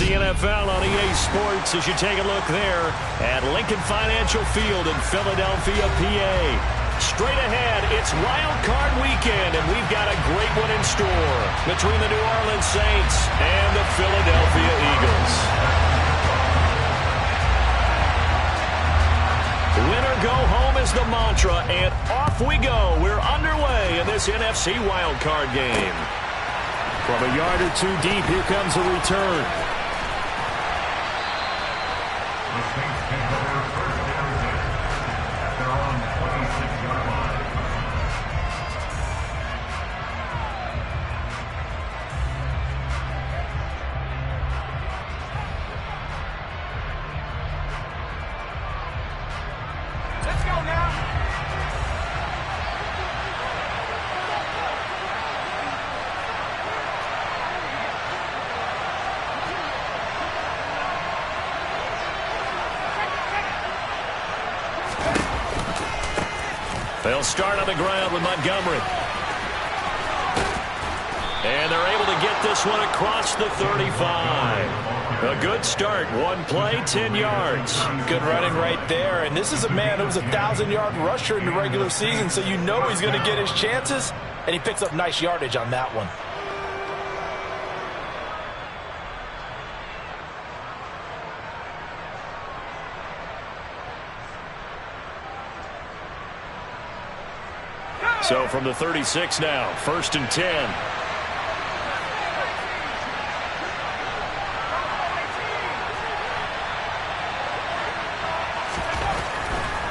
the NFL on EA Sports as you take a look there at Lincoln Financial Field in Philadelphia, PA. Straight ahead, it's Wild Card Weekend, and we've got a great one in store between the New Orleans Saints and the Philadelphia Eagles. Winner go home is the mantra, and off we go. We're underway in this NFC Wild Card game. From a yard or two deep, here comes a return. They'll start on the ground with Montgomery. And they're able to get this one across the 35. A good start. One play, 10 yards. Good running right there. And this is a man who was a 1,000-yard rusher in the regular season, so you know he's going to get his chances. And he picks up nice yardage on that one. So from the 36 now, 1st and 10.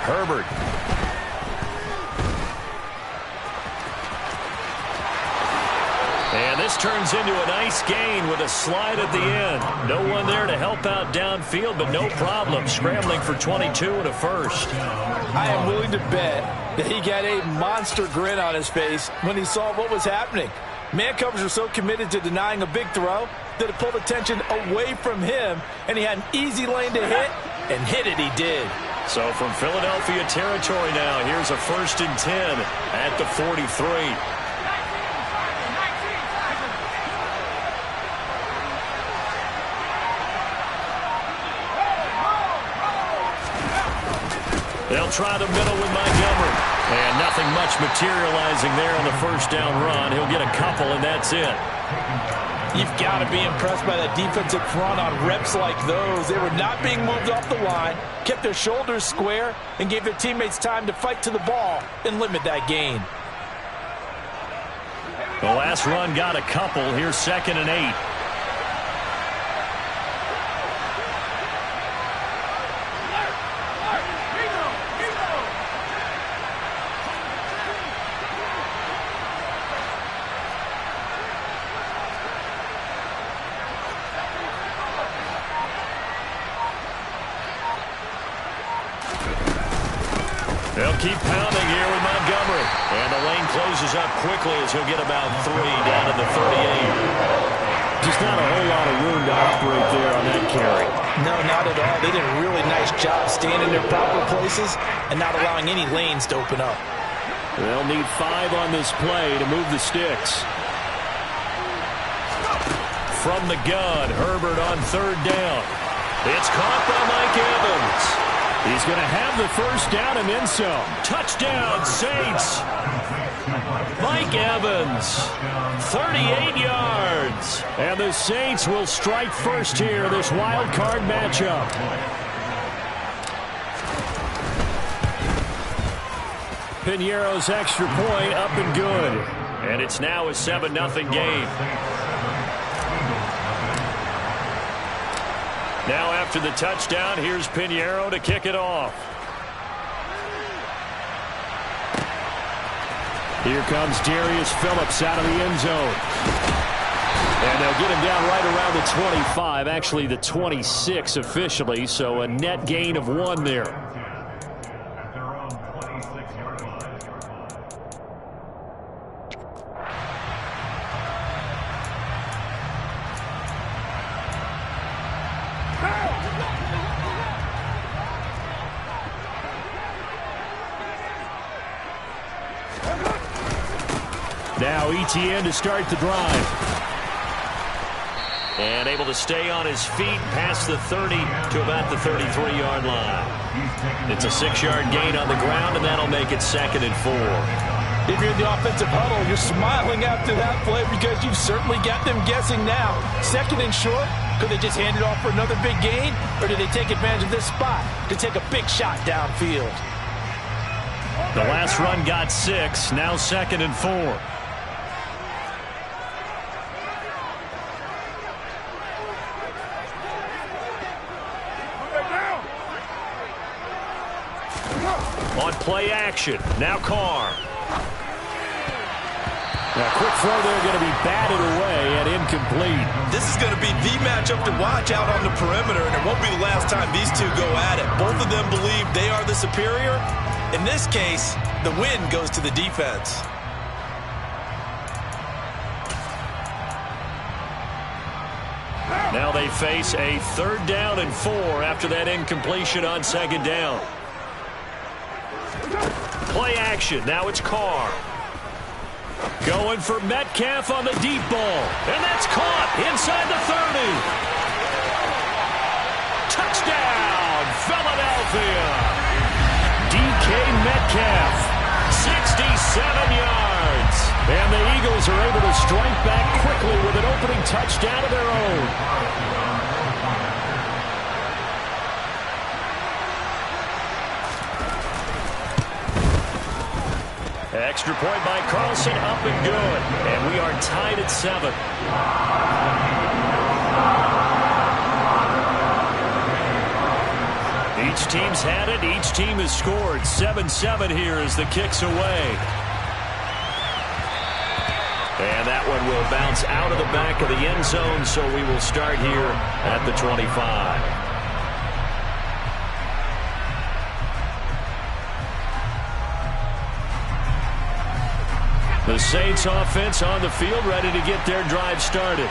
Herbert. And this turns into a nice gain with a slide at the end. No one there to help out downfield, but no problem. Scrambling for 22 and a first. I am willing to bet that he got a monster grin on his face when he saw what was happening. Man covers are so committed to denying a big throw that it pulled attention away from him, and he had an easy lane to hit, and hit it he did. So from Philadelphia territory now, here's a 1st and 10 at the 43. They'll try the middle with Montgomery. And nothing much materializing there on the 1st down run. He'll get a couple, and that's it. You've got to be impressed by that defensive front on reps like those. They were not being moved off the line, kept their shoulders square, and gave their teammates time to fight to the ball and limit that gain. The last run got a couple. Here's 2nd and 8. They'll keep pounding here with Montgomery. And the lane closes up quickly as he'll get about 3 down to the 38. Just not a whole lot of room to operate there on that carry. No, not at all. They did a really nice job staying in their proper places and not allowing any lanes to open up. They'll need 5 on this play to move the sticks. From the gun, Herbert on 3rd down. It's caught by Mike Evans. He's going to have the 1st down and then some. Touchdown, Saints. Mike Evans, 38 yards. And the Saints will strike first here, this wild card matchup. Piñeiro's extra point up and good. And it's now a 7-0 game. Now after the touchdown, here's Piñeiro to kick it off. Here comes Darius Phillips out of the end zone. And they'll get him down right around the 25, actually the 26 officially, so a net gain of 1 there. Now ETN to start the drive. And able to stay on his feet past the 30 to about the 33-yard line. It's a 6-yard gain on the ground, and that'll make it 2nd and 4. If you're in the offensive huddle, you're smiling after that play because you've certainly got them guessing now. 2nd and short, could they just hand it off for another big gain? Or did they take advantage of this spot to take a big shot downfield? The last run got 6, now 2nd and 4. On play action, now Carr. Now, quick throw there, going to be batted away and incomplete. This is going to be the matchup to watch out on the perimeter, and it won't be the last time these two go at it. Both of them believe they are the superior. In this case, the win goes to the defense. Now they face a 3rd down and 4 after that incompletion on 2nd down. Play action. Now it's Carr. Going for Metcalf on the deep ball. And that's caught inside the 30. Touchdown, Philadelphia. DK Metcalf, 67 yards. And the Eagles are able to strike back quickly with an opening touchdown of their own. Extra point by Carlson, up and good. And we are tied at 7. Each team's had it. Each team has scored. 7-7 here as the kick's away. And that one will bounce out of the back of the end zone, so we will start here at the 25. The Saints offense on the field, ready to get their drive started.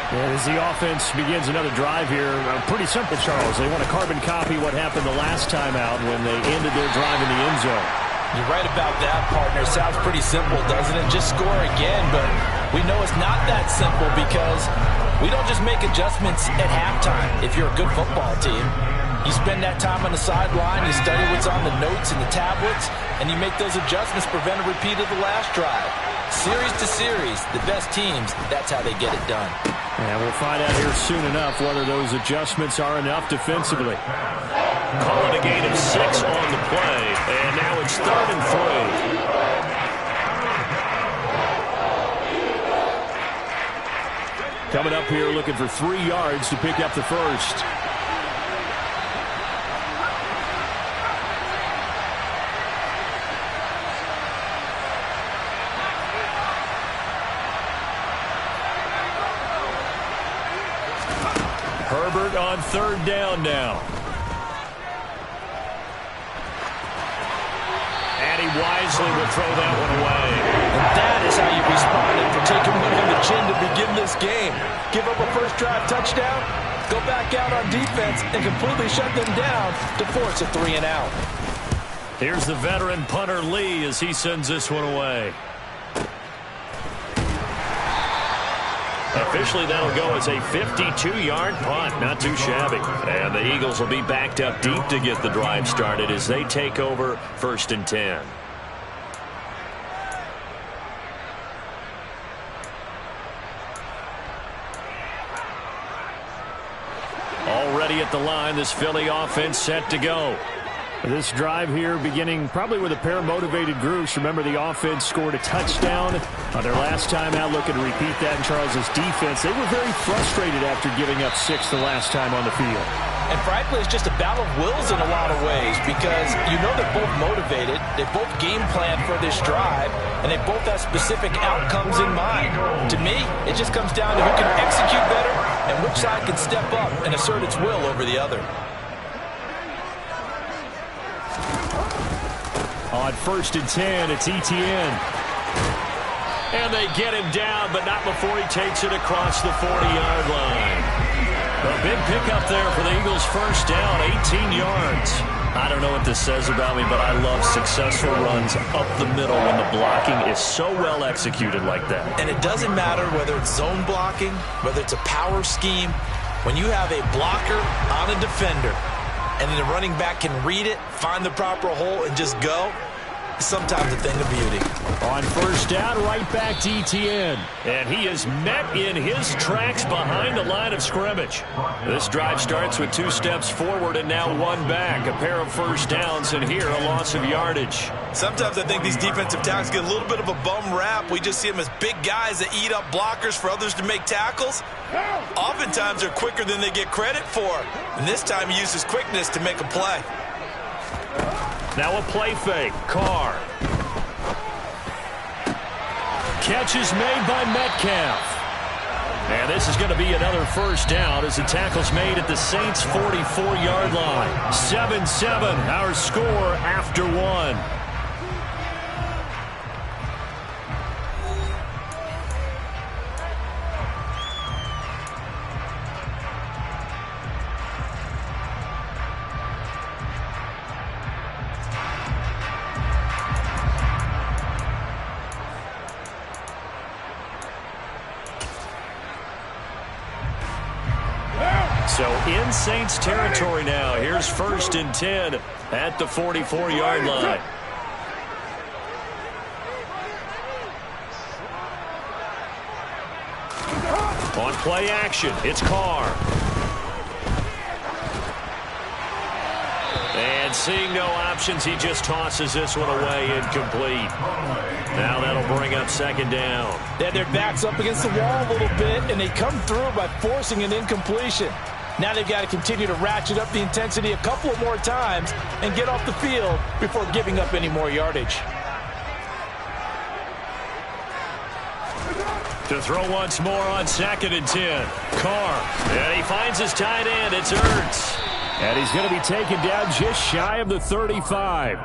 Yeah, as the offense begins another drive here, pretty simple, Charles. They want to carbon copy what happened the last time out when they ended their drive in the end zone. You're right about that, partner. Sounds pretty simple, doesn't it? Just score again, but we know it's not that simple because we don't just make adjustments at halftime if you're a good football team. You spend that time on the sideline, you study what's on the notes and the tablets, and you make those adjustments to prevent a repeat of the last drive. Series to series, the best teams, that's how they get it done. And we'll find out here soon enough whether those adjustments are enough defensively. Call it a gain of 6 on the play, and now it's 3rd and 3. Coming up here looking for 3 yards to pick up the first. Herbert on 3rd down now. And he wisely will throw that one away. And that is how you respond after taking one on the chin to begin this game. Give up a first drive touchdown, go back out on defense, and completely shut them down to force a 3 and out. Here's the veteran punter Lee as he sends this one away. Officially, that'll go as a 52-yard punt. Not too shabby. And the Eagles will be backed up deep to get the drive started as they take over 1st and 10. Already at the line, this Philly offense set to go. This drive here beginning probably with a pair of motivated groups. Remember, the offense scored a touchdown on their last time out. Looking to repeat that in Charles's defense. They were very frustrated after giving up 6 the last time on the field. And frankly, it's just a battle of wills in a lot of ways because you know they're both motivated. They both game plan for this drive, and they both have specific outcomes in mind. To me, it just comes down to who can execute better and which side can step up and assert its will over the other. On 1st and 10, it's Etienne. And they get him down, but not before he takes it across the 40-yard line. A big pickup there for the Eagles' first down, 18 yards. I don't know what this says about me, but I love successful runs up the middle when the blocking is so well executed like that. And it doesn't matter whether it's zone blocking, whether it's a power scheme. When you have a blocker on a defender and then the running back can read it, find the proper hole, and just go, it's sometimes a thing of beauty. On first down, right back to Etienne. And he is met in his tracks behind the line of scrimmage. This drive starts with 2 steps forward and now 1 back. A pair of first downs, and here a loss of yardage. Sometimes I think these defensive tackles get a little bit of a bum rap. We just see them as big guys that eat up blockers for others to make tackles. Oftentimes they're quicker than they get credit for. And this time he used his quickness to make a play. Now a play fake. Carr. Catch is made by Metcalf. And this is going to be another first down as the tackle's made at the Saints' 44-yard line. 7-7, our score after 1. So in Saints territory now. Here's 1st and 10 at the 44-yard line. On play action, it's Carr. And seeing no options, he just tosses this one away, incomplete. Now that'll bring up 2nd down. They had their backs up against the wall a little bit, and they come through by forcing an incompletion. Now they've got to continue to ratchet up the intensity a couple of more times and get off the field before giving up any more yardage. To throw once more on 2nd and 10. Carr. And he finds his tight end. It's Ertz. And he's going to be taken down just shy of the 35.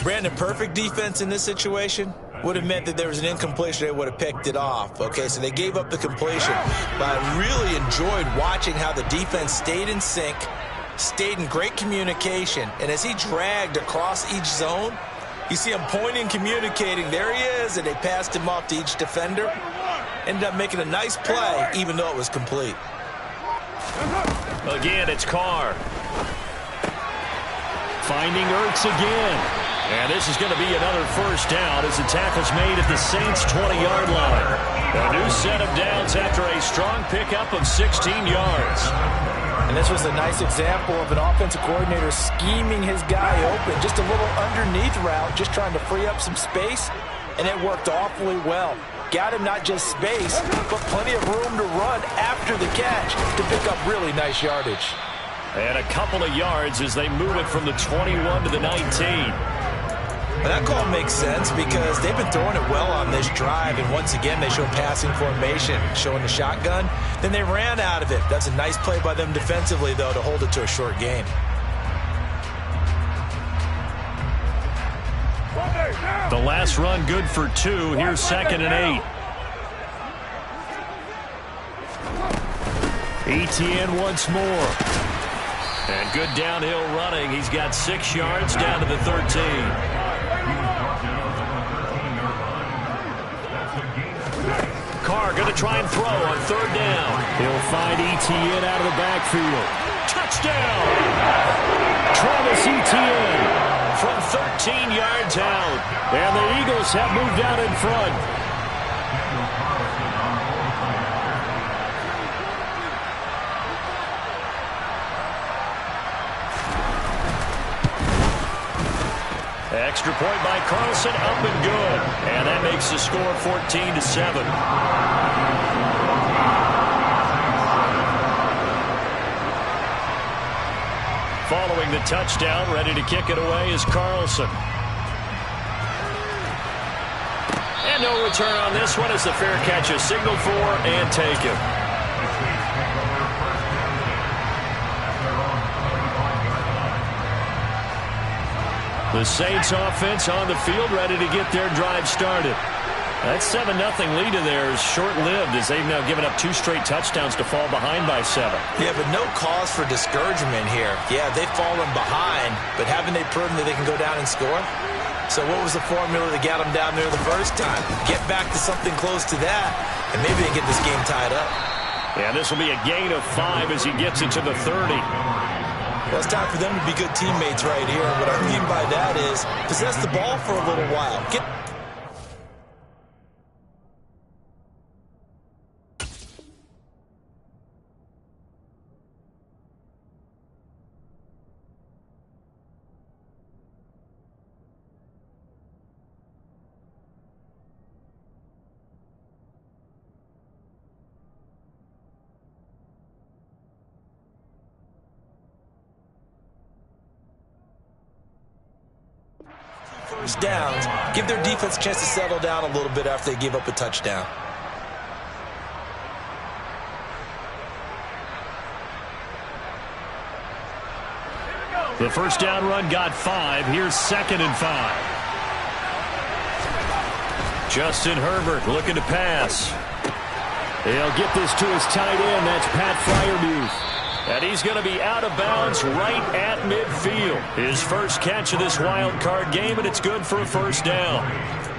Brandon, perfect defense in this situation would have meant that there was an incompletion. They would have picked it off. Okay, so they gave up the completion. But I really enjoyed watching how the defense stayed in sync, stayed in great communication. And as he dragged across each zone, you see him pointing, communicating. There he is, and they passed him off to each defender. Ended up making a nice play, even though it was complete. Again, it's Carr. Finding Ertz again. And this is going to be another first down as the tackle's made at the Saints' 20-yard line. A new set of downs after a strong pickup of 16 yards. And this was a nice example of an offensive coordinator scheming his guy open. Just a little underneath route, just trying to free up some space, and it worked awfully well. Got him not just space, but plenty of room to run after the catch to pick up really nice yardage. And a couple of yards as they move it from the 21 to the 19. And that call makes sense because they've been throwing it well on this drive, and once again they show passing formation, showing the shotgun. Then they ran out of it. That's a nice play by them defensively, though, to hold it to a short gain. The last run good for 2. Here's 2nd and 8. Etienne once more. And good downhill running. He's got 6 yards down to the 13. Carr going to try and throw on 3rd down. He'll find Etienne out of the backfield. Touchdown! Travis Etienne from 13 yards out. And the Eagles have moved out in front. Extra point by Carlson, up and good. And that makes the score 14-7. Following the touchdown, ready to kick it away is Carlson. And no return on this one as the fair catch is signaled for and taken. The Saints offense on the field ready to get their drive started. That 7-0 lead of theirs short-lived as they've now given up 2 straight touchdowns to fall behind by 7. Yeah, but no cause for discouragement here. Yeah, they've fallen behind, but haven't they proven that they can go down and score? So what was the formula that got them down there the first time? Get back to something close to that, and maybe they get this game tied up. Yeah, this will be a gain of 5 as he gets into the 30. Well, it's time for them to be good teammates right here. And what I mean by that is possess the ball for a little while. First downs, give their defense a chance to settle down a little bit after they give up a touchdown. The first down run got 5. Here's 2nd and 5. Justin Herbert looking to pass. He'll get this to his tight end. That's Pat Freiermuth. And he's going to be out of bounds right at midfield. His first catch of this wild card game, and it's good for a first down.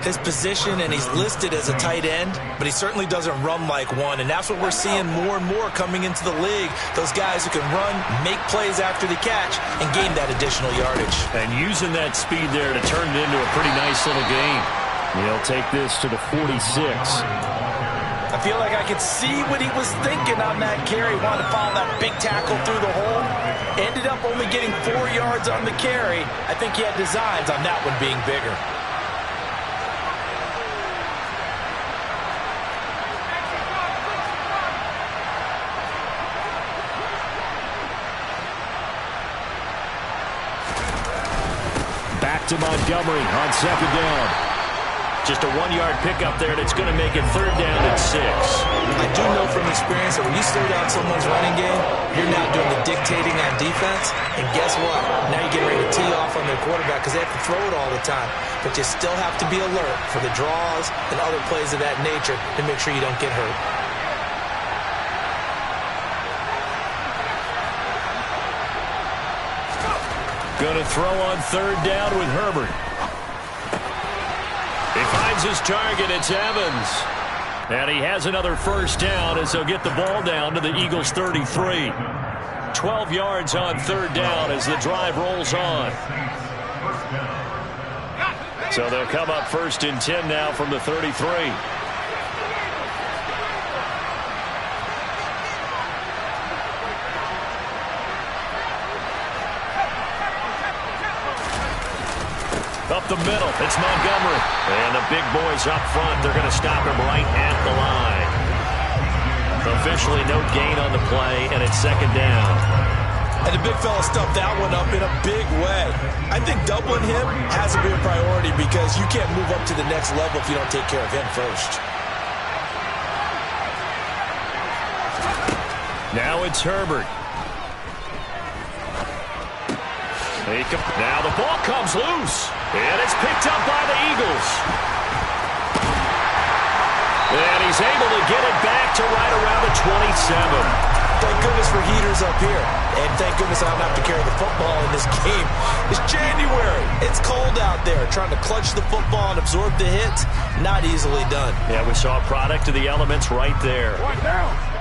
His position, and he's listed as a tight end, but he certainly doesn't run like one, and that's what we're seeing more and more coming into the league. Those guys who can run, make plays after the catch, and gain that additional yardage. And using that speed there to turn it into a pretty nice little game. He'll take this to the 46. I feel like I could see what he was thinking on that carry. Wanted to follow that big tackle through the hole. Ended up only getting 4 yards on the carry. I think he had designs on that one being bigger. Back to Montgomery on 2nd down. Just a 1-yard pickup there, and it's going to make it 3rd down and 6. I do know from experience that when you slow down someone's running game, you're now doing the dictating on defense. And guess what? Now you're getting ready to tee off on their quarterback because they have to throw it all the time. But you still have to be alert for the draws and other plays of that nature to make sure you don't get hurt. Going to throw on 3rd down with Herbert. He finds his target. It's Evans. And he has another first down as they'll get the ball down to the Eagles' 33. 12 yards on 3rd down as the drive rolls on. So they'll come up 1st and 10 now from the 33. Up the middle, it's Montgomery. And the big boys up front, they're going to stop him right at the line. Officially no gain on the play, and it's 2nd down. And the big fella stuffed that one up in a big way. I think doubling him has to be a priority because you can't move up to the next level if you don't take care of him first. Now it's Herbert. Now the ball comes loose. And it's picked up by the Eagles. And he's able to get it back to right around the 27. Thank goodness for heaters up here. And thank goodness I don't have to carry the football in this game. It's January. It's cold out there. Trying to clutch the football and absorb the hits, not easily done. Yeah, we saw a product of the elements right there.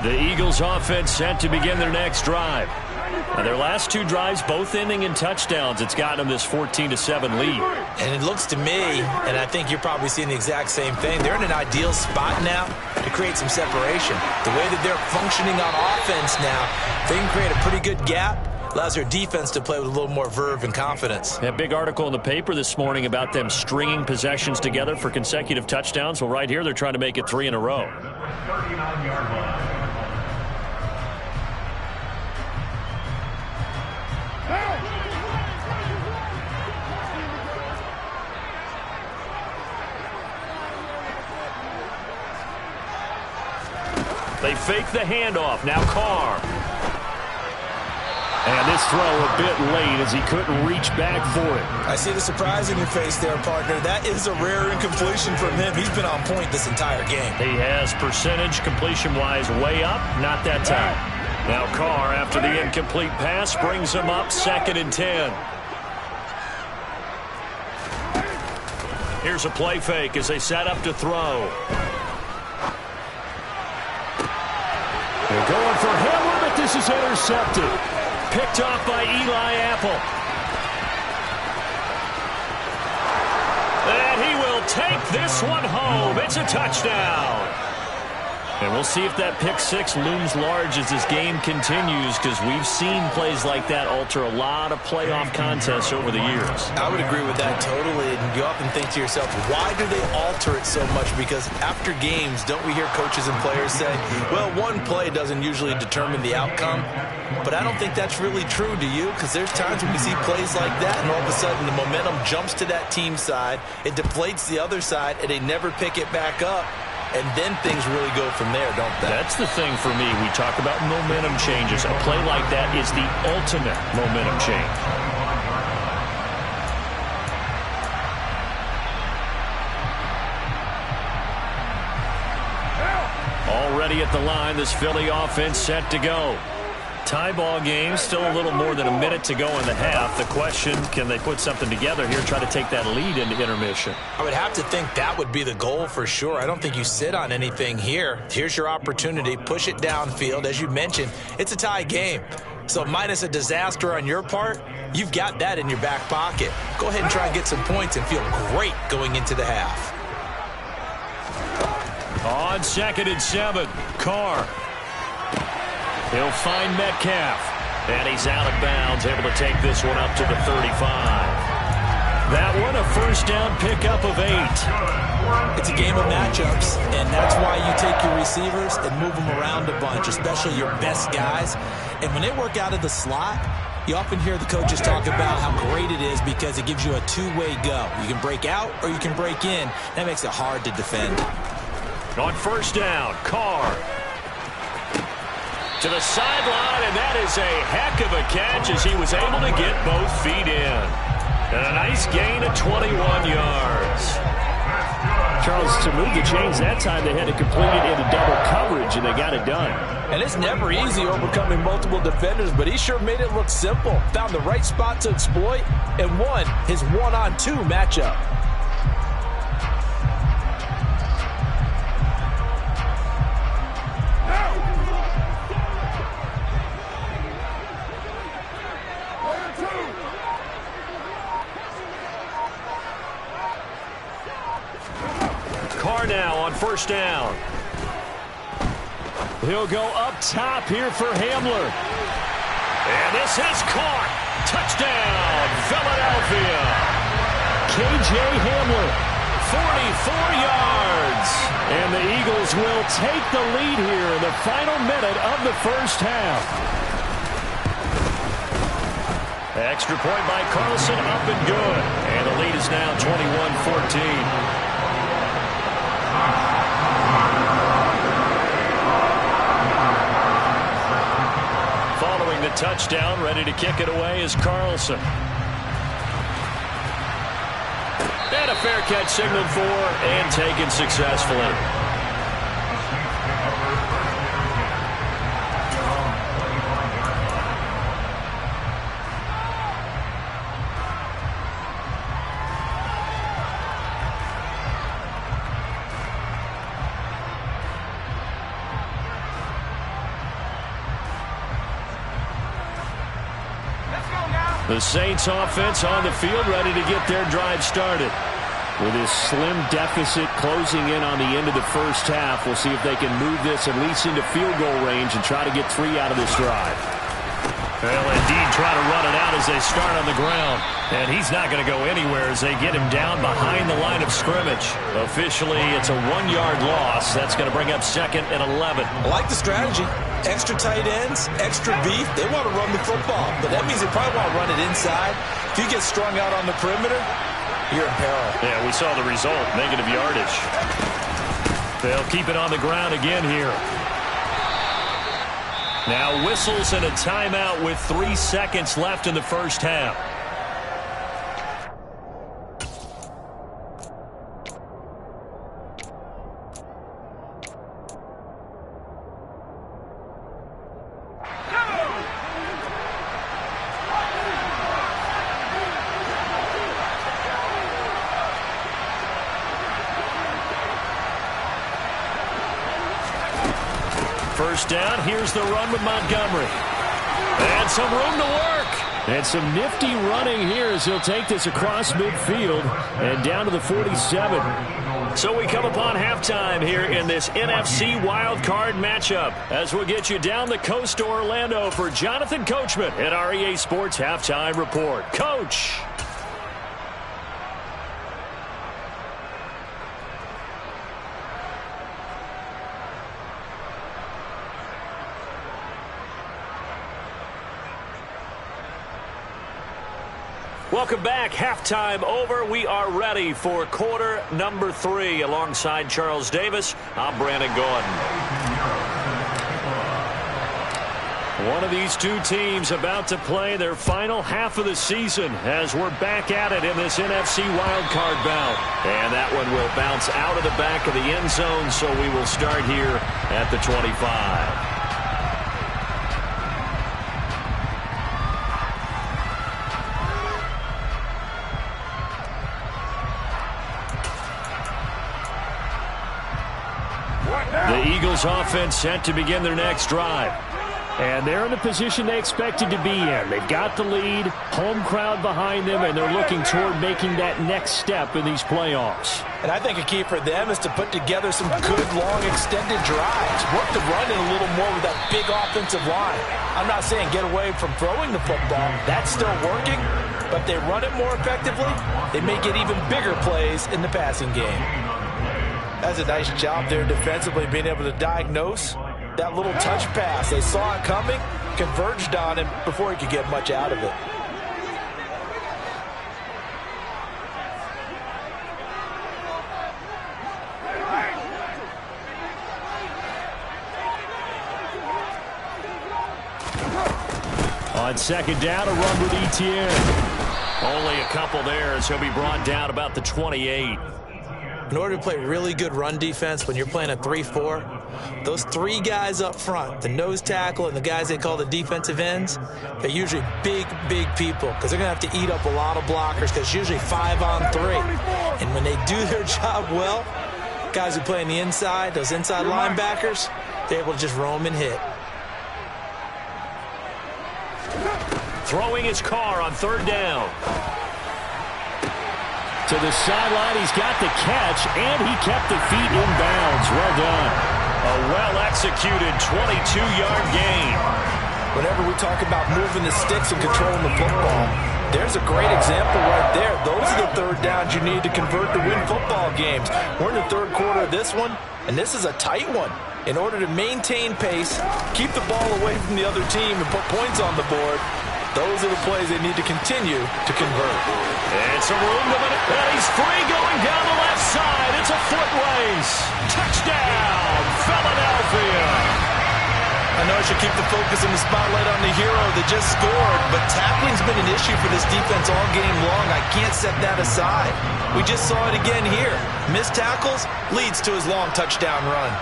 The Eagles offense set to begin their next drive. Now their last 2 drives, both ending in touchdowns. It's gotten them this 14-7 lead. And it looks to me, and I think you're probably seeing the exact same thing, they're in an ideal spot now to create some separation. The way that they're functioning on offense now, they can create a pretty good gap. Allows their defense to play with a little more verve and confidence. That big article in the paper this morning about them stringing possessions together for consecutive touchdowns. Well, right here, they're trying to make it 3 in a row. They fake the handoff. Now Carr. And this throw a bit late as he couldn't reach back for it. I see the surprise in your face there, partner. That is a rare incompletion from him. He's been on point this entire game. He has percentage completion-wise way up, not that time. Now Carr, after the incomplete pass, brings him up 2nd and 10. Here's a play fake as they set up to throw. They're going for Hamler, but this is intercepted. Picked off by Eli Apple. And he will take this one home. It's a touchdown. And we'll see if that pick six looms large as this game continues, because we've seen plays like that alter a lot of playoff contests over the years. I would agree with that totally. And you often think to yourself, why do they alter it so much? Because after games, don't we hear coaches and players say, well, one play doesn't usually determine the outcome. But I don't think that's really true, do you? Because there's times when we see plays like that, and all of a sudden the momentum jumps to that team side, it deflates the other side, and they never pick it back up. And then things really go from there, don't they? That's the thing for me. We talk about momentum changes. A play like that is the ultimate momentum change. Already at the line, this Philly offense set to go. Tie ball game, still a little more than a minute to go in the half. The question, can they put something together here, try to take that lead into intermission? I would have to think that would be the goal for sure. I don't think you sit on anything here. Here's your opportunity. Push it downfield. As you mentioned, it's a tie game. So minus a disaster on your part, you've got that in your back pocket. Go ahead and try and get some points and feel great going into the half. On 2nd and 7, Carr. He'll find Metcalf. And he's out of bounds, able to take this one up to the 35. That one a first down pickup of 8. It's a game of matchups, and that's why you take your receivers and move them around a bunch, especially your best guys. And when they work out of the slot, you often hear the coaches talk about how great it is because it gives you a two-way go. You can break out or you can break in. That makes it hard to defend. On first down, Carr. To the sideline, and that is a heck of a catch as he was able to get both feet in. And a nice gain of 21 yards. Charles, to move the chains that time, they had to complete it into double coverage, and they got it done. And it's never easy overcoming multiple defenders, but he sure made it look simple. Found the right spot to exploit and won his one-on-two matchup. Carr now on first down. He'll go up top here for Hamler. And this is caught. Touchdown, Philadelphia. K.J. Hamler, 44 yards. And the Eagles will take the lead here in the final minute of the first half. Extra point by Carlson, up and good. And the lead is now 21-14. Following the touchdown, ready to kick it away is Carlson. And a fair catch signaled for and taken successfully. The Saints offense on the field, ready to get their drive started. With this slim deficit closing in on the end of the first half, we'll see if they can move this at least into field goal range and try to get 3 out of this drive. Well, indeed, try to run it out as they start on the ground. And he's not going to go anywhere as they get him down behind the line of scrimmage. Officially, it's a 1-yard loss. That's going to bring up 2nd and 11. I like the strategy. Extra tight ends, extra beef. They want to run the football, but that means they probably want to run it inside. If you get strung out on the perimeter, you're in peril. Yeah, we saw the result, negative yardage. They'll keep it on the ground again here. Now whistles and a timeout with 3 seconds left in the first half. First down, here's the run with Montgomery. And some room to work. And some nifty running here as he'll take this across midfield and down to the 47. So we come upon halftime here in this NFC wildcard matchup as we'll get you down the coast to Orlando for Jonathan Coachman at our EA Sports Halftime Report. Coach. Welcome back. Halftime over. We are ready for quarter number 3. Alongside Charles Davis, I'm Brandon Gaudin. One of these two teams about to play their final half of the season as we're back at it in this NFC wildcard bout. And that one will bounce out of the back of the end zone, so we will start here at the 25. The Eagles offense set to begin their next drive. And they're in the position they expected to be in. They've got the lead, home crowd behind them, and they're looking toward making that next step in these playoffs. And I think a key for them is to put together some good, long, extended drives. Work the run in a little more with that big offensive line. I'm not saying get away from throwing the football. That's still working. But they run it more effectively, they may get even bigger plays in the passing game. That's a nice job there defensively, being able to diagnose that little touch pass. They saw it coming, converged on him before he could get much out of it. On second down, a run with Etienne. Only a couple there as he'll be brought down about the 28. In order to play really good run defense when you're playing a 3-4, those three guys up front, the nose tackle and the guys they call the defensive ends, they're usually big, big people because they're going to have to eat up a lot of blockers because it's usually 5-on-3. And when they do their job well, guys who play on the inside, those inside linebackers, they're able to just roam and hit. Throwing his car on third down. To the sideline, he's got the catch, and he kept the feet in bounds. Well done. A well-executed 22-yard gain. Whenever we talk about moving the sticks and controlling the football, there's a great example right there. Those are the third downs you need to convert to win football games. We're in the third quarter of this one, and this is a tight one. In order to maintain pace, keep the ball away from the other team, and put points on the board, those are the plays they need to continue to convert. And some room to it. And he's free going down the left side. It's a foot race. Touchdown, Philadelphia. I know I should keep the focus and the spotlight on the hero that just scored, but tackling's been an issue for this defense all game long. I can't set that aside. We just saw it again here. Missed tackles leads to his long touchdown run.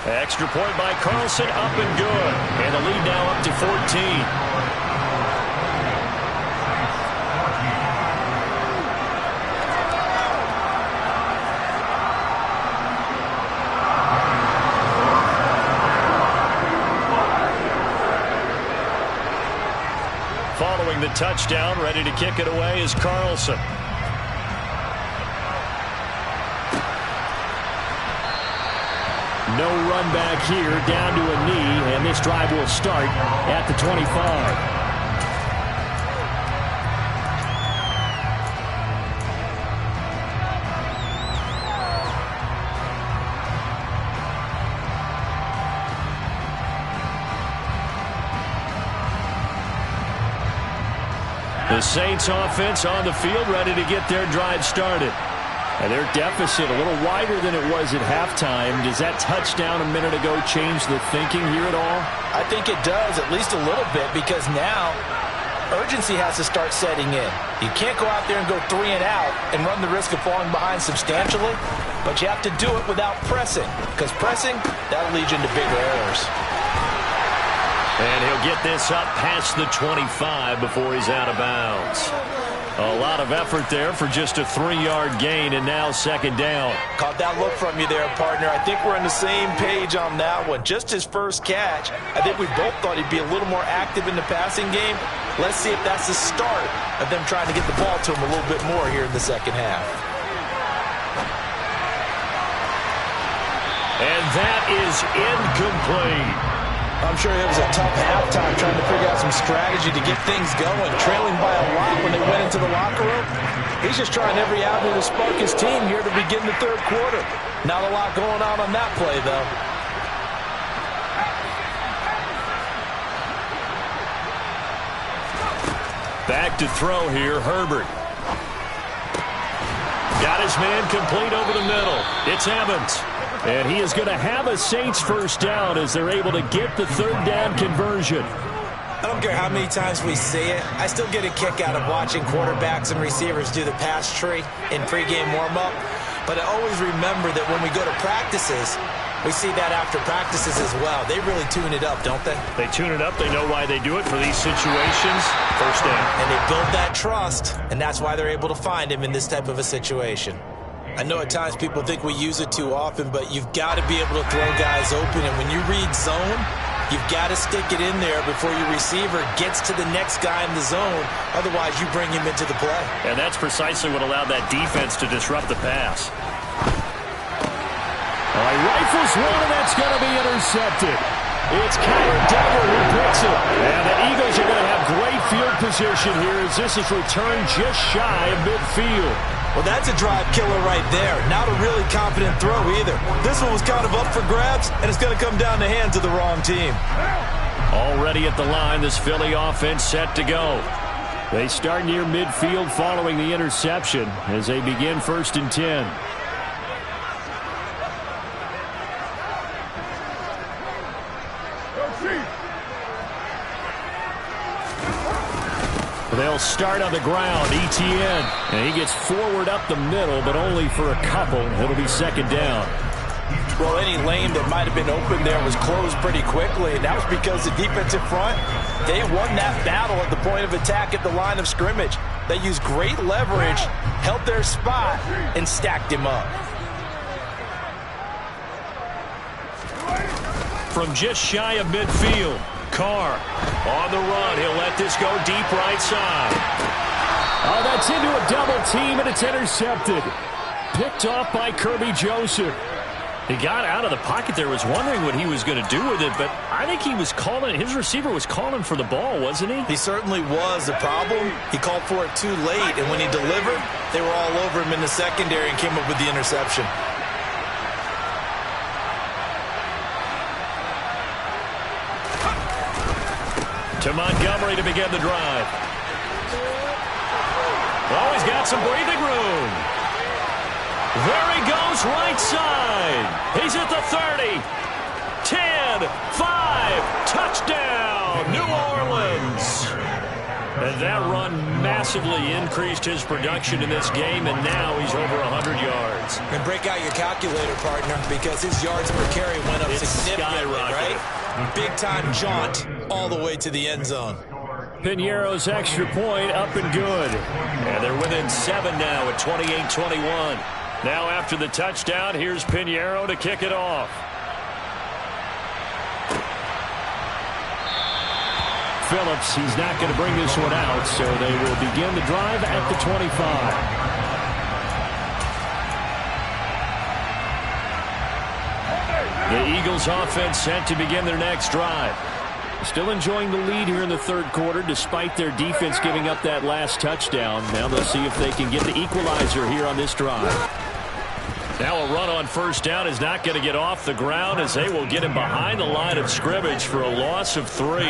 Extra point by Carlson, up and good. And the lead now up to 14. Following the touchdown, ready to kick it away is Carlson. No run back here, down to a knee, and this drive will start at the 25. The Saints offense on the field, ready to get their drive started. And their deficit a little wider than it was at halftime. Does that touchdown a minute ago change the thinking here at all? I think it does, at least a little bit, because now urgency has to start setting in. You can't go out there and go 3 and out and run the risk of falling behind substantially, but you have to do it without pressing, because pressing, that'll lead you into bigger errors. And he'll get this up past the 25 before he's out of bounds. A lot of effort there for just a 3-yard gain, and now second down. Caught that look from you there, partner. I think we're on the same page on that one. Just his first catch, I think we both thought he'd be a little more active in the passing game. Let's see if that's the start of them trying to get the ball to him a little bit more here in the second half. And that is incomplete. I'm sure it was a tough halftime trying to figure out some strategy to get things going. Trailing by a lot when they went into the locker room. He's just trying every avenue to spark his team here to begin the third quarter. Not a lot going on that play, though. Back to throw here, Herbert. Got his man complete over the middle. It's Evans. And he is going to have a Saints first down as they're able to get the third down conversion. I don't care how many times we see it. I still get a kick out of watching quarterbacks and receivers do the pass tree in pregame warm-up. But I always remember that when we go to practices, we see that after practices as well. They really tune it up, don't they? They tune it up. They know why they do it for these situations. First down. And they build that trust, and that's why they're able to find him in this type of a situation. I know at times people think we use it too often, but you've got to be able to throw guys open. And when you read zone, you've got to stick it in there before your receiver gets to the next guy in the zone. Otherwise, you bring him into the play. And that's precisely what allowed that defense to disrupt the pass. He rifles one, and that's going to be intercepted. It's Kyler Dever who picks it. And the Eagles are going to have great field position here as this is returned just shy of midfield. Well, that's a drive killer right there. Not a really confident throw either. This one was kind of up for grabs, and it's going to come down the hands of the wrong team. Already at the line, this Philly offense set to go. They start near midfield following the interception as they begin 1st and 10. They'll start on the ground. Etienne. And he gets forward up the middle, but only for a couple. It'll be second down. Well, any lane that might have been open there was closed pretty quickly, and that was because the defensive front, they won that battle at the point of attack at the line of scrimmage. They used great leverage, held their spot, and stacked him up. From just shy of midfield, Carr on the run. He'll let this go deep right side. Oh, that's into a double team, and it's intercepted. Picked off by Kirby Joseph. He got out of the pocket there, was wondering what he was going to do with it, but I think he was calling, his receiver was calling for the ball, wasn't he? He certainly was. The problem, he called for it too late, and when he delivered, they were all over him in the secondary and came up with the interception. To Montgomery to begin the drive. Oh, he's got some breathing room. There he goes, right side. He's at the 30. 10, 5, touchdown, New Orleans. And that run massively increased his production in this game, and now he's over 100 yards. And break out your calculator, partner, because his yards per carry went up significantly, right? Big-time jaunt all the way to the end zone. Piñeiro's extra point up and good. And they're within 7 now at 28-21. Now after the touchdown, here's Piñeiro to kick it off. Phillips, he's not going to bring this one out, so they will begin the drive at the 25. The Eagles offense set to begin their next drive. Still enjoying the lead here in the third quarter despite their defense giving up that last touchdown. Now they'll see if they can get the equalizer here on this drive. Now a run on first down is not going to get off the ground as they will get him behind the line of scrimmage for a loss of 3.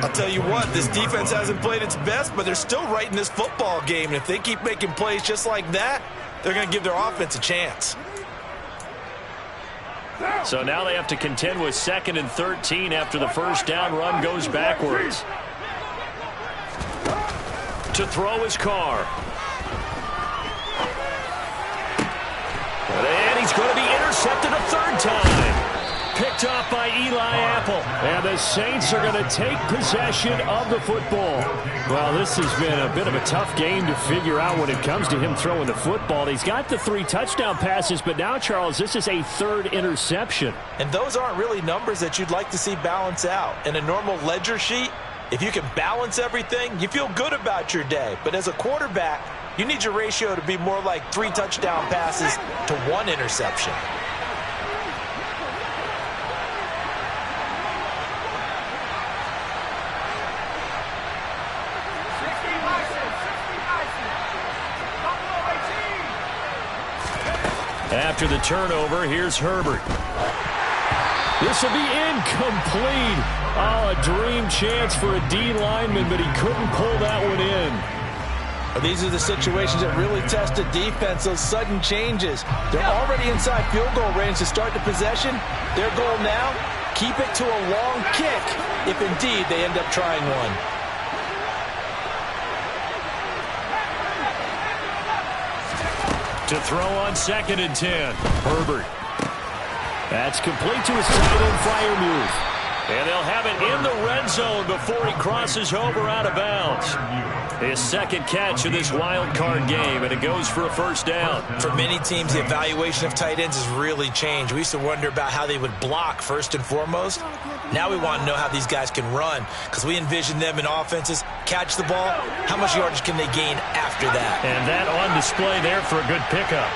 I'll tell you what, this defense hasn't played its best, but they're still right in this football game. And if they keep making plays just like that, they're going to give their offense a chance. So now they have to contend with 2nd and 13 after the first down run goes backwards. To throw is Carr. And he's going to be intercepted a 3rd time. Picked off by Eli Apple. And the Saints are going to take possession of the football. Well, this has been a bit of a tough game to figure out when it comes to him throwing the football. He's got the 3 touchdown passes, but now, Charles, this is a 3rd interception. And those aren't really numbers that you'd like to see balance out. In a normal ledger sheet, if you can balance everything, you feel good about your day. But as a quarterback, you need your ratio to be more like 3 touchdown passes to 1 interception. After the turnover, here's Herbert. This will be incomplete. Oh, a dream chance for a D lineman, but he couldn't pull that one in. These are the situations that really test a defense, those sudden changes. They're already inside field goal range to start the possession. Their goal now, keep it to a long kick if indeed they end up trying one. To throw on 2nd and 10. Herbert. That's complete to his tight end Freiermuth. And they'll have it in the red zone before he crosses over out of bounds. His 2nd catch of this wild card game, and it goes for a 1st down. For many teams, the evaluation of tight ends has really changed. We used to wonder about how they would block first and foremost. Now we want to know how these guys can run, because we envision them in offenses, catch the ball, how much yardage can they gain after that? And that on display there for a good pickup.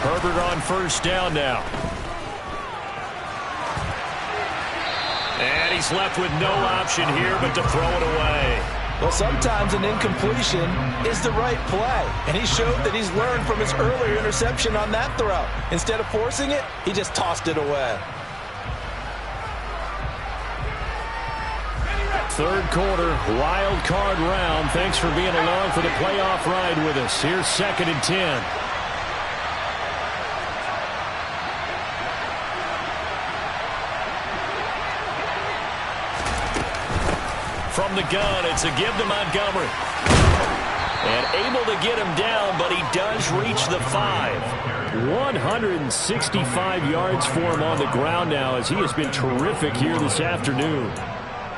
Herbert on 1st down now. And he's left with no option here but to throw it away. Well, sometimes an incompletion is the right play. And he showed that he's learned from his earlier interception on that throw. Instead of forcing it, he just tossed it away. 3rd quarter, wild card round. Thanks for being along for the playoff ride with us. Here's 2nd and 10. From the gun, it's a give to Montgomery. And able to get him down, but he does reach the 5. 165 yards for him on the ground now as he has been terrific here this afternoon.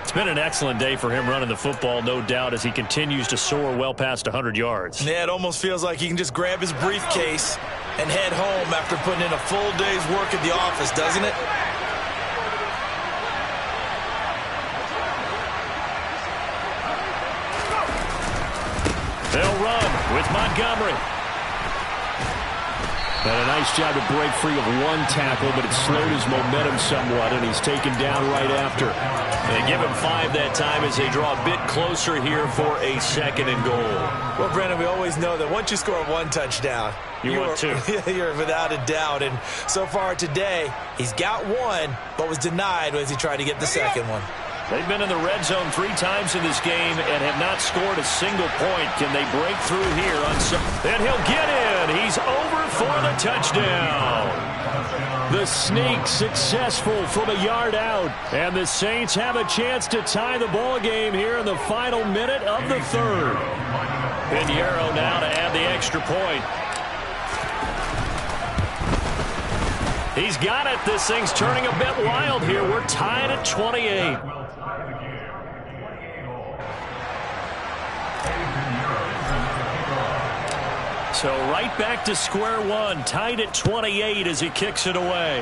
It's been an excellent day for him running the football, no doubt, as he continues to soar well past 100 yards. Yeah, it almost feels like he can just grab his briefcase and head home after putting in a full day's work at the office, doesn't it? They'll run with Montgomery. And a nice job to break free of 1 tackle, but it slowed his momentum somewhat, and he's taken down right after. They give him 5 that time as they draw a bit closer here for a 2nd and goal. Well, Brandon, we always know that once you score 1 touchdown, you want 2. You're without a doubt. And so far today, he's got 1, but was denied as he tried to get the 2nd one. They've been in the red zone 3 times in this game and have not scored a single point. Can they break through here on some? And he'll get in. He's over for the touchdown. The sneak successful from a yard out. And the Saints have a chance to tie the ball game here in the final minute of the 3rd. Pinheiro now to add the extra point. He's got it. This thing's turning a bit wild here. We're tied at 28. So right back to square one, tied at 28 as he kicks it away.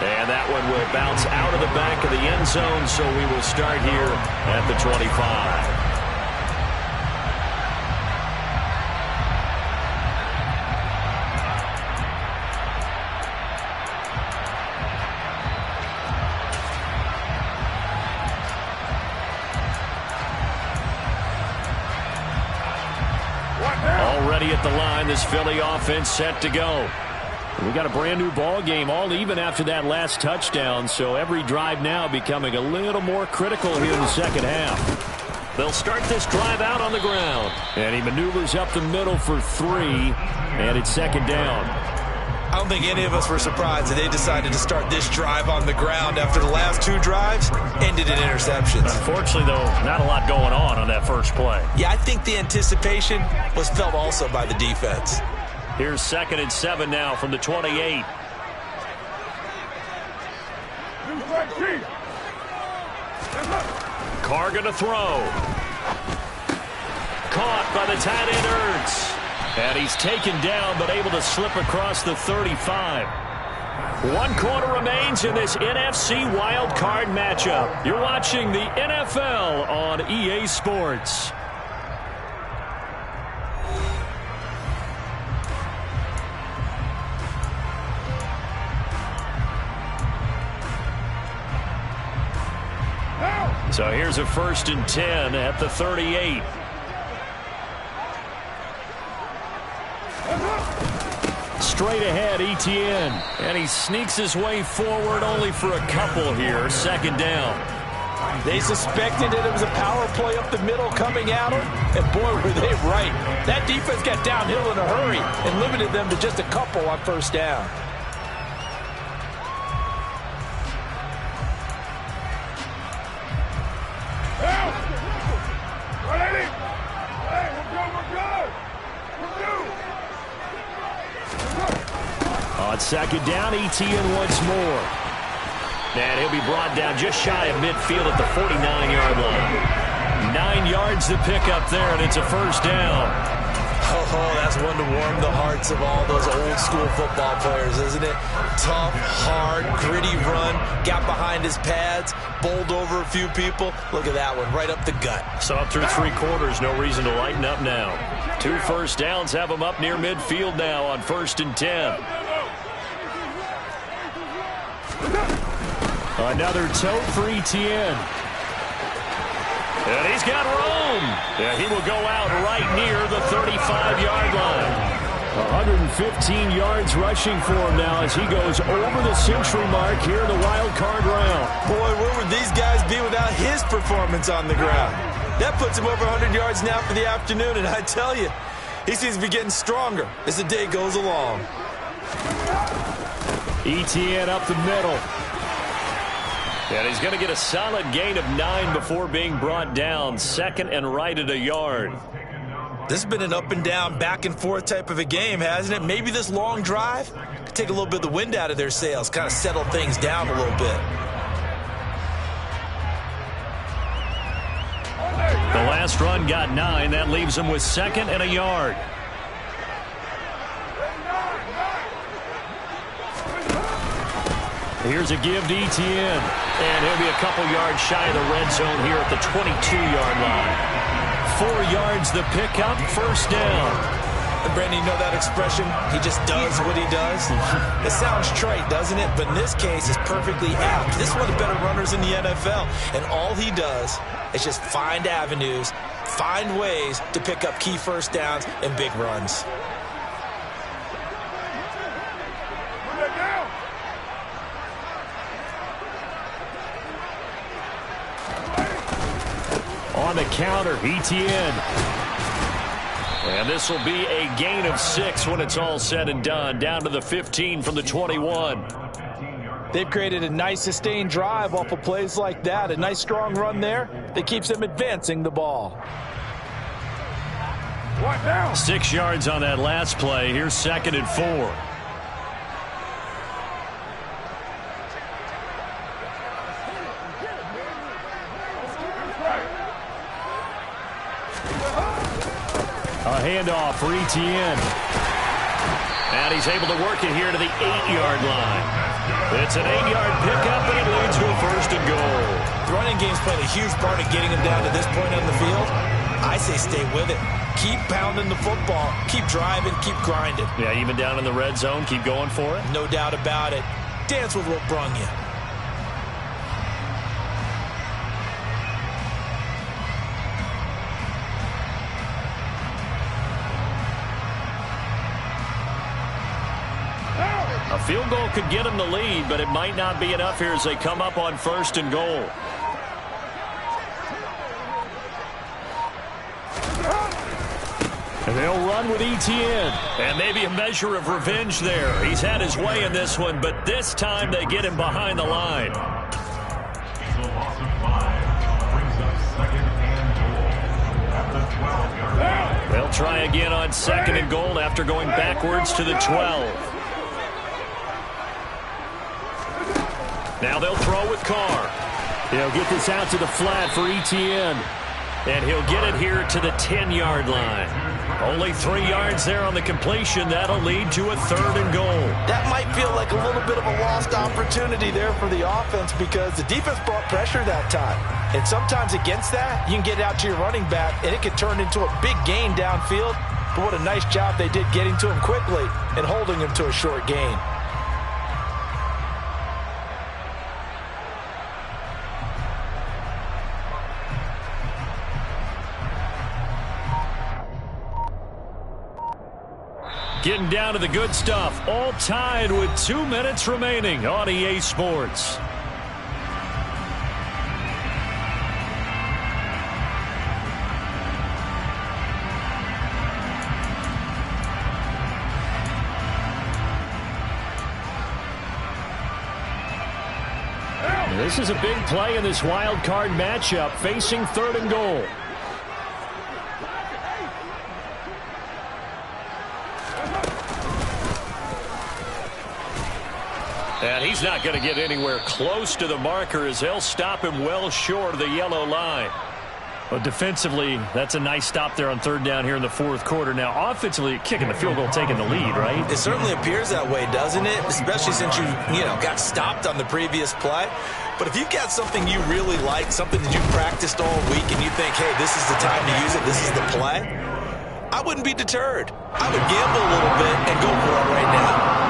And that one will bounce out of the back of the end zone, so we will start here at the 25. at the line. This Philly offense set to go. We got a brand new ball game, all even after that last touchdown, so every drive now becoming a little more critical here in the second half. They'll start this drive out on the ground. And he maneuvers up the middle for 3, and it's second down. I don't think any of us were surprised that they decided to start this drive on the ground after the last 2 drives ended in interceptions. Unfortunately, though, not a lot going on that first play. Yeah, I think the anticipation was felt also by the defense. Here's 2nd and 7 now from the 28. Carr going to throw. Caught by the tight end Ertz. And he's taken down but able to slip across the 35. 1 quarter remains in this NFC wild card matchup. You're watching the NFL on EA Sports. So here's a 1st and 10 at the 38. Straight ahead, Etienne. And he sneaks his way forward only for a couple here. 2nd down. They suspected that it was a power play up the middle coming at them, and boy, were they right. That defense got downhill in a hurry and limited them to just a couple on 1st down. On 2nd down, Etienne once more. And he'll be brought down just shy of midfield at the 49-yard line. 9 yards to pick up there, and it's a 1st down. Oh, that's one to warm the hearts of all those old-school football players, isn't it? Tough, hard, gritty run, got behind his pads, bowled over a few people. Look at that one, right up the gut. So up through 3 quarters, no reason to lighten up now. 2 1st downs have him up near midfield now on 1st and 10. Another tote for Etienne. And he's got room. Yeah, he will go out right near the 35-yard line. 115 yards rushing for him now as he goes over the century mark here in the wild card round. Boy, where would these guys be without his performance on the ground? That puts him over 100 yards now for the afternoon, and I tell you, he seems to be getting stronger as the day goes along. Etienne up the middle. And he's going to get a solid gain of 9 before being brought down. 2nd and right at a yard. This has been an up and down, back and forth type of a game, hasn't it? Maybe this long drive could take a little bit of the wind out of their sails, kind of settle things down a little bit. The last run got 9. That leaves him with 2nd and a yard. Here's a give to Etienne. And he'll be a couple yards shy of the red zone here at the 22-yard line. 4 yards the pickup, 1st down. And Brandon, you know that expression? He just does what he does. It sounds trite, doesn't it? But in this case, it's perfectly apt. This is one of the better runners in the NFL. And all he does is just find avenues, find ways to pick up key 1st downs and big runs. On the counter, Etienne. And this will be a gain of 6 when it's all said and done. Down to the 15 from the 21. They've created a nice sustained drive off of plays like that. A nice strong run there that keeps them advancing the ball. 6 yards on that last play. Here's 2nd and 4. A handoff for Etienne. And he's able to work it here to the 8-yard line. It's an 8-yard pickup, and it leads to a 1st and goal. The running game's played a huge part in getting him down to this point on the field. I say stay with it. Keep pounding the football. Keep driving. Keep grinding. Yeah, even down in the red zone, keep going for it. No doubt about it. Dance with what brung you. A field goal could get them the lead, but it might not be enough here as they come up on 1st and goal. And they'll run with Etienne. And maybe a measure of revenge there. He's had his way in this one, but this time they get him behind the line. They'll try again on 2nd and goal after going backwards to the 12. Now they'll throw with Carr. They'll get this out to the flat for Etienne. And he'll get it here to the 10-yard line. Only 3 yards there on the completion. That'll lead to a 3rd and goal. That might feel like a little bit of a lost opportunity there for the offense because the defense brought pressure that time. And sometimes against that, you can get it out to your running back, and it can turn into a big gain downfield. But what a nice job they did getting to him quickly and holding him to a short gain. Getting down to the good stuff. All tied with 2 minutes remaining on EA Sports. This is a big play in this wild card matchup, facing 3rd and goal. And he's not going to get anywhere close to the marker as they'll stop him well short of the yellow line. But defensively, that's a nice stop there on 3rd down here in the 4th quarter. Now, offensively, kicking the field goal, taking the lead, right? It certainly appears that way, doesn't it? Especially since you got stopped on the previous play. But if you've got something you really like, something that you practiced all week, and you think, hey, this is the time to use it, this is the play, I wouldn't be deterred. I would gamble a little bit and go for it right now.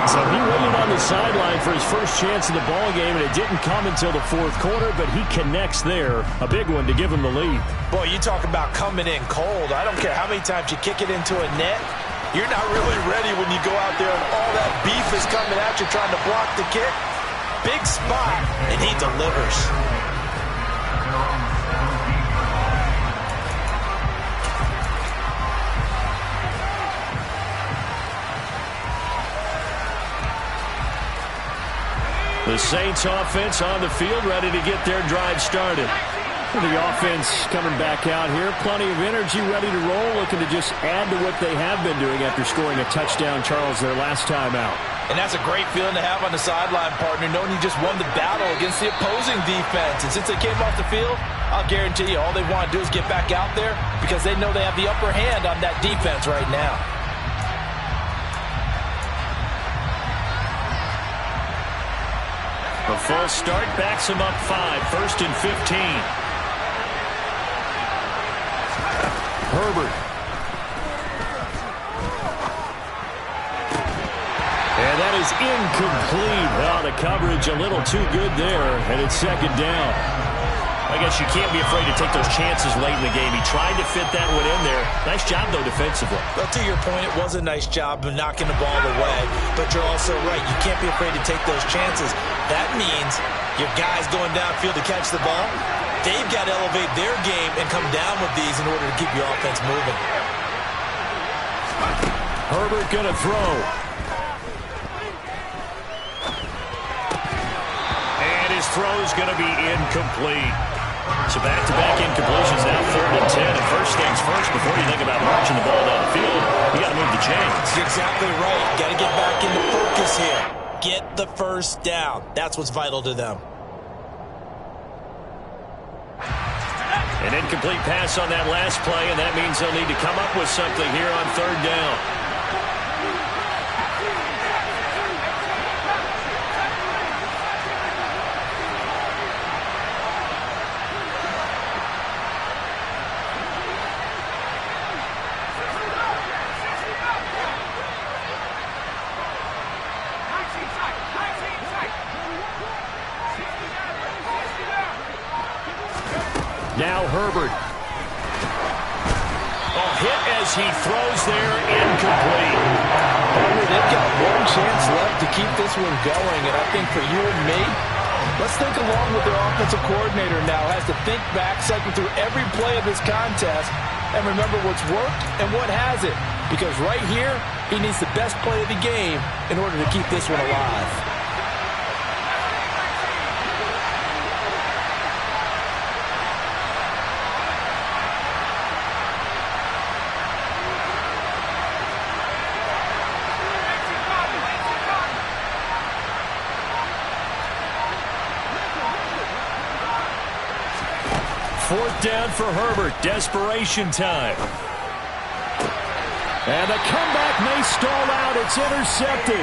So he waited on the sideline for his first chance in the ball game, and it didn't come until the 4th quarter, but he connects there. A big one to give him the lead. Boy, you talk about coming in cold. I don't care how many times you kick it into a net. You're not really ready when you go out there and all that beef is coming at you trying to block the kick. Big spot, and he delivers. The Saints offense on the field, ready to get their drive started. The offense coming back out here. Plenty of energy, ready to roll, looking to just add to what they have been doing after scoring a touchdown, Charles, their last time out. And that's a great feeling to have on the sideline, partner, knowing you just won the battle against the opposing defense. And since they came off the field, I'll guarantee you all they want to do is get back out there because they know they have the upper hand on that defense right now. The full start backs him up 5, 1st and 15. Herbert. And that is incomplete. Oh, the coverage a little too good there, and it's 2nd down. I guess you can't be afraid to take those chances late in the game. He tried to fit that one in there. Nice job, though, defensively. Well, to your point, it was a nice job of knocking the ball away. But you're also right. You can't be afraid to take those chances. That means your guys going downfield to catch the ball, they've got to elevate their game and come down with these in order to keep your offense moving. Herbert going to throw. And his throw's going to be incomplete. So back-to-back incompletions now, 3rd and 10. And first things first, before you think about marching the ball down the field, you got to move the chains. You're exactly right. Got to get back into focus here. Get the first down. That's what's vital to them. An incomplete pass on that last play, and that means they'll need to come up with something here on 3rd down. Now Herbert. Hit as he throws there, incomplete. They've got one chance left to keep this one going, and I think for you and me, let's think along with their offensive coordinator now. Has to think back, cycle through every play of this contest, and remember what's worked and what hasn't. Because right here, he needs the best play of the game in order to keep this one alive. Fourth down for Herbert. Desperation time. And the comeback may stall out. It's intercepted.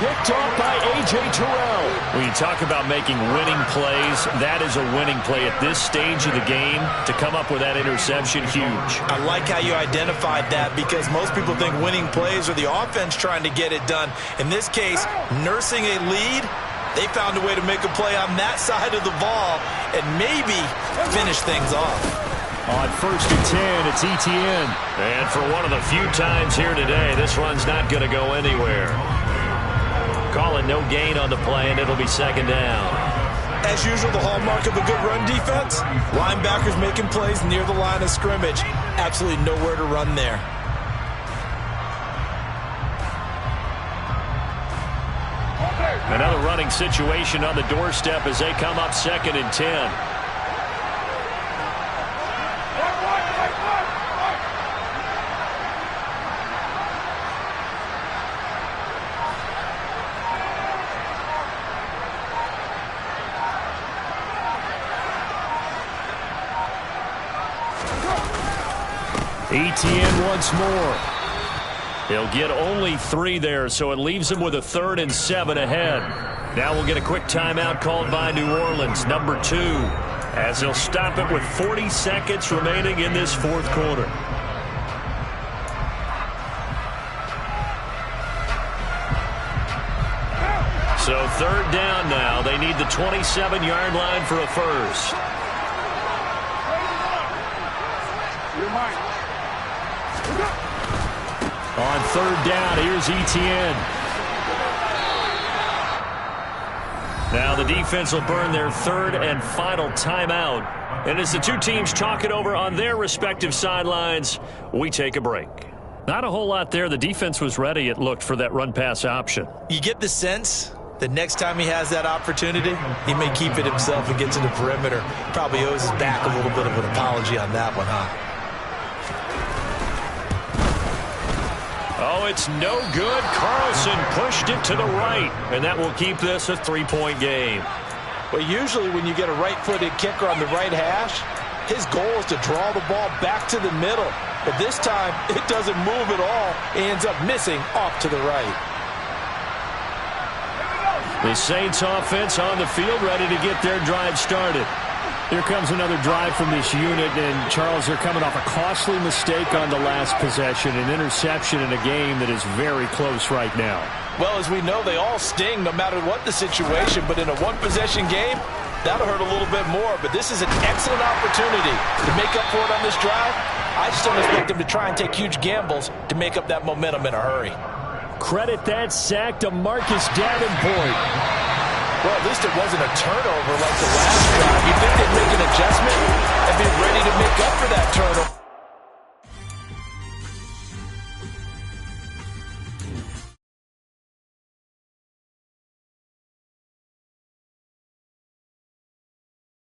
Picked off by A.J. Terrell. When you talk about making winning plays, that is a winning play at this stage of the game. To come up with that interception, huge. I like how you identified that, because most people think winning plays are the offense trying to get it done. In this case, nursing a lead, they found a way to make a play on that side of the ball and maybe finish things off. On 1st and 10, it's Etienne. And for one of the few times here today, this run's not going to go anywhere. Calling no gain on the play, and it'll be 2nd down. As usual, the hallmark of a good run defense, linebackers making plays near the line of scrimmage. Absolutely nowhere to run there. Another running situation on the doorstep as they come up 2nd and 10. Etienne once more. He'll get only 3 there, so it leaves him with a 3rd and 7 ahead. Now we'll get a quick timeout called by New Orleans, number 2, as they'll stop it with 40 seconds remaining in this 4th quarter. So 3rd down now. They need the 27-yard line for a first. On 3rd down, here's Etienne. Now the defense will burn their 3rd and final timeout. And as the two teams talk it over on their respective sidelines, we take a break. Not a whole lot there. The defense was ready, it looked, for that run-pass option. You get the sense that next time he has that opportunity, he may keep it himself and get to the perimeter. Probably owes his back a little bit of an apology on that one, huh? Oh, it's no good. Carlson pushed it to the right, and that will keep this a 3-point game. Well, usually when you get a right-footed kicker on the right hash, his goal is to draw the ball back to the middle. But this time, it doesn't move at all. He ends up missing off to the right. The Saints offense on the field, ready to get their drive started. Here comes another drive from this unit, and Charles, they're coming off a costly mistake on the last possession, an interception in a game that is very close right now. Well, as we know, they all sting no matter what the situation, but in a one-possession game, that'll hurt a little bit more. But this is an excellent opportunity to make up for it on this drive. I just don't expect them to try and take huge gambles to make up that momentum in a hurry. Credit that sack to Marcus Davenport. Well, at least it wasn't a turnover like the last drive. You think they'd make an adjustment?